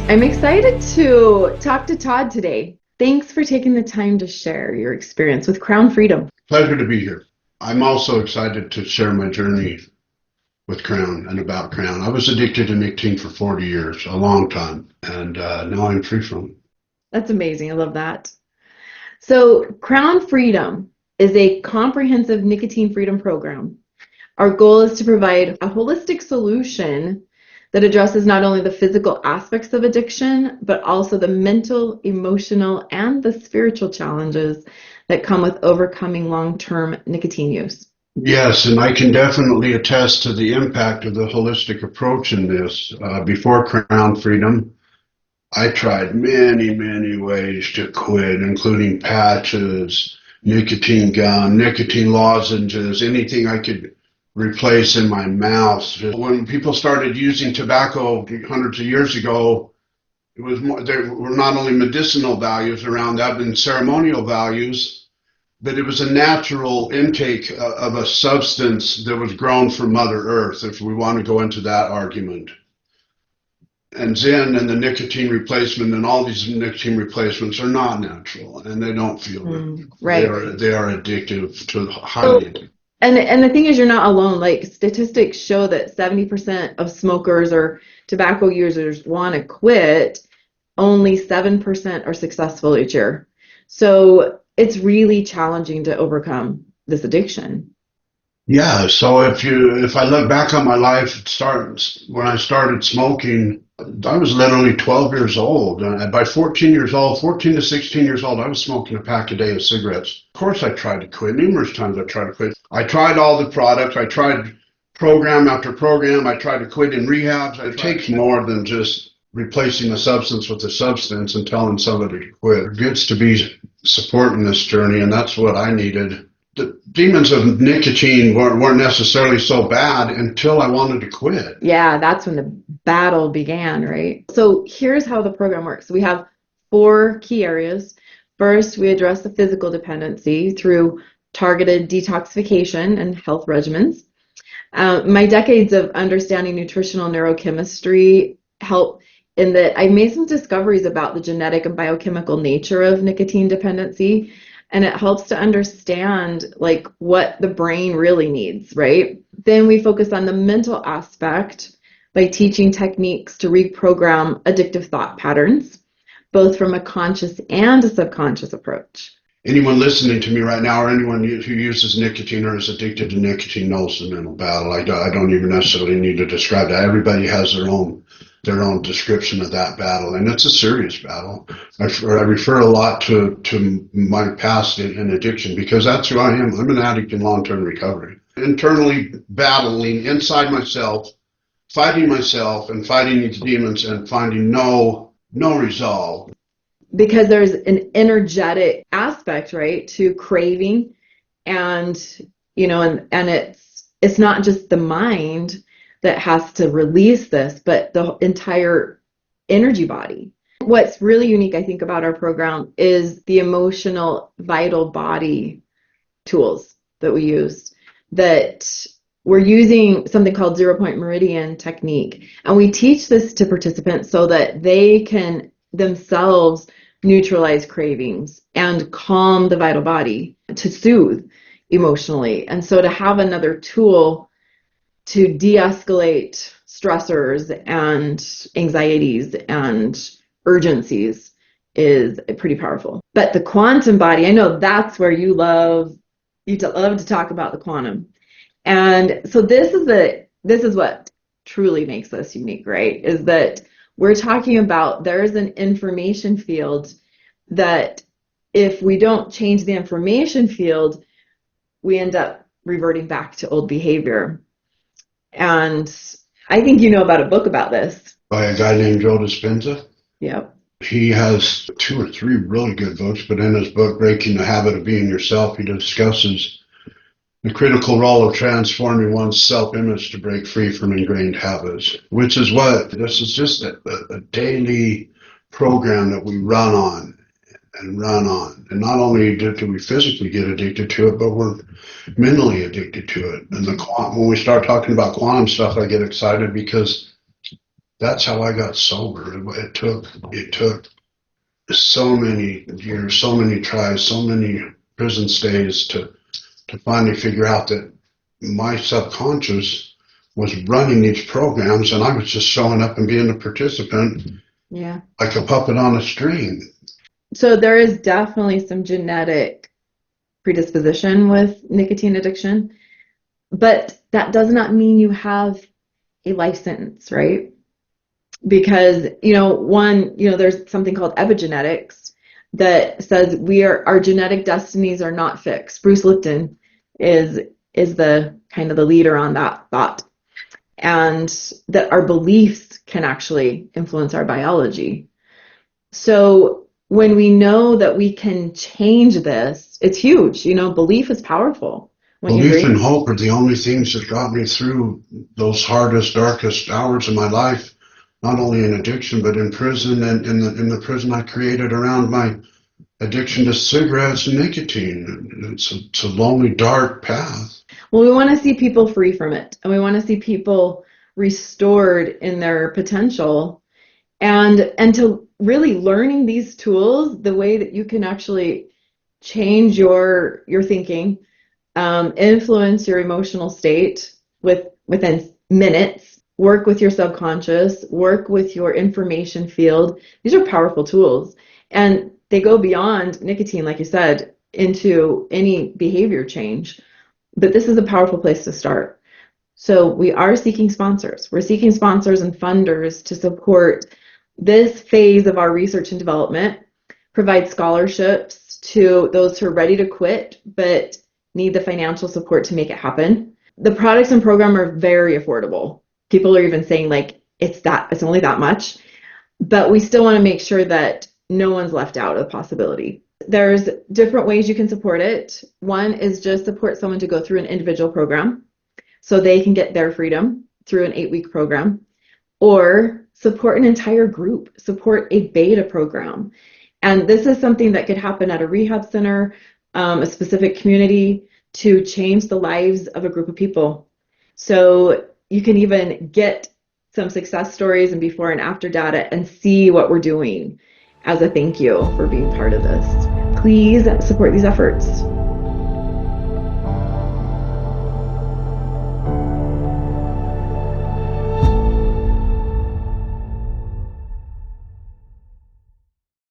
I'm excited to talk to Todd today. Thanks for taking the time to share your experience with Crown Freedom. Pleasure to be here. I'm also excited to share my journey with Crown and about Crown. I was addicted to nicotine for 40 years, a long time, and now I'm free from it. That's amazing. I love that. So, Crown Freedom is a comprehensive nicotine freedom program. Our goal is to provide a holistic solution that addresses not only the physical aspects of addiction, but also the mental, emotional, and the spiritual challenges that come with overcoming long-term nicotine use. Yes, and I can definitely attest to the impact of the holistic approach in this. Before Crown Freedom, I tried many ways to quit, including patches, nicotine gum, nicotine lozenges, anything I could replace in my mouth. When people started using tobacco hundreds of years ago, it was more, there were not only medicinal values around that and ceremonial values, but it was a natural intake of a substance that was grown from Mother Earth, if we want to go into that argument. And Zen and the nicotine replacement and all these nicotine replacements are not natural, and they don't feel good. Right. They are addictive, to highly addictive. And the thing is, you're not alone. Like statistics show that 70% of smokers or tobacco users want to quit. Only 7% are successful each year. So it's really challenging to overcome this addiction. Yeah, so if I look back on my life, when I started smoking, I was literally 12 years old. And by 14 years old, 14 to 16 years old, I was smoking a pack a day of cigarettes. Of course, I tried to quit. Numerous times I tried to quit. I tried all the products. I tried program after program. I tried to quit in rehabs. It takes more than just replacing the substance with the substance and telling somebody to quit. It gets to be supporting this journey, and that's what I needed. The demons of nicotine weren't necessarily so bad until I wanted to quit. Yeah, that's when the battle began, right? So here's how the program works. We have 4 key areas. First, we address the physical dependency through targeted detoxification and health regimens. My decades of understanding nutritional neurochemistry help in that I made some discoveries about the genetic and biochemical nature of nicotine dependency. And it helps to understand like what the brain really needs, right? Then we focus on the mental aspect by teaching techniques to reprogram addictive thought patterns, both from a conscious and a subconscious approach. Anyone listening to me right now, or anyone who uses nicotine or is addicted to nicotine, knows the mental battle. I don't even necessarily need to describe that. Everybody has their own description of that battle, and it's a serious battle. I refer a lot to my past in addiction because that's who I am. I'm an addict in long-term recovery. Internally battling inside myself, fighting myself and fighting these demons and finding no resolve. Because there's an energetic aspect, right, to craving, and and it's not just the mind that has to release this, but the entire energy body. What's really unique, I think, about our program is the emotional vital body tools that we use. That we're using something called 0-point meridian technique, and we teach this to participants so that they can themselves neutralize cravings and calm the vital body to soothe emotionally. And so to have another tool to de-escalate stressors and anxieties and urgencies is pretty powerful. But the quantum body, I know that's where you love to talk about the quantum. And so this is what truly makes us unique, right? Is that we're talking about there's an information field that if we don't change the information field, we end up reverting back to old behavior. And I think you know about a book about this. By a guy named Joe Dispenza. Yep. He has 2 or 3 really good books, but in his book, Breaking the Habit of Being Yourself, he discusses the critical role of transforming one's self-image to break free from ingrained habits, which is what this is, just a daily program that we run on. And not only do we physically get addicted to it, but we're mentally addicted to it. And when we start talking about quantum stuff, I get excited because That's how I got sober. It took so many years, so many tries, so many prison stays to finally figure out that my subconscious was running these programs and I was just showing up and being a participant Yeah. like a puppet on a string. So there is definitely some genetic predisposition with nicotine addiction, but that does not mean you have a life sentence, right? Because, there's something called epigenetics that says our genetic destinies are not fixed. Bruce Lipton is is the kind of the leader on that thought, and that our beliefs can actually influence our biology. So when we know that we can change this, it's huge. Belief is powerful. Wouldn't you Belief and agree? hope are the only things that got me through those hardest, darkest hours of my life, not only in addiction, but in prison and in the prison I created around my addiction to cigarettes and nicotine. It's a lonely, dark path. Well, we want to see people free from it, and we want to see people restored in their potential, and to really learning these tools, the way that you can actually change your thinking, influence your emotional state within minutes, work with your subconscious, work with your information field. These are powerful tools, and they go beyond nicotine, like you said, into any behavior change. But this is a powerful place to start. So we are seeking sponsors. We're seeking sponsors and funders to support this phase of our research and development, provide scholarships to those who are ready to quit but need the financial support to make it happen. The products and program are very affordable. People are even saying like it's only that much, but we still want to make sure that no one's left out of the possibility. There's different ways you can support it. One is just support someone to go through an individual program so they can get their freedom through an 8-week program, or support an entire group, support a beta program. And this is something that could happen at a rehab center, a specific community, to change the lives of a group of people. So you can even get some success stories and before and after data and see what we're doing as a thank you for being part of this. Please support these efforts.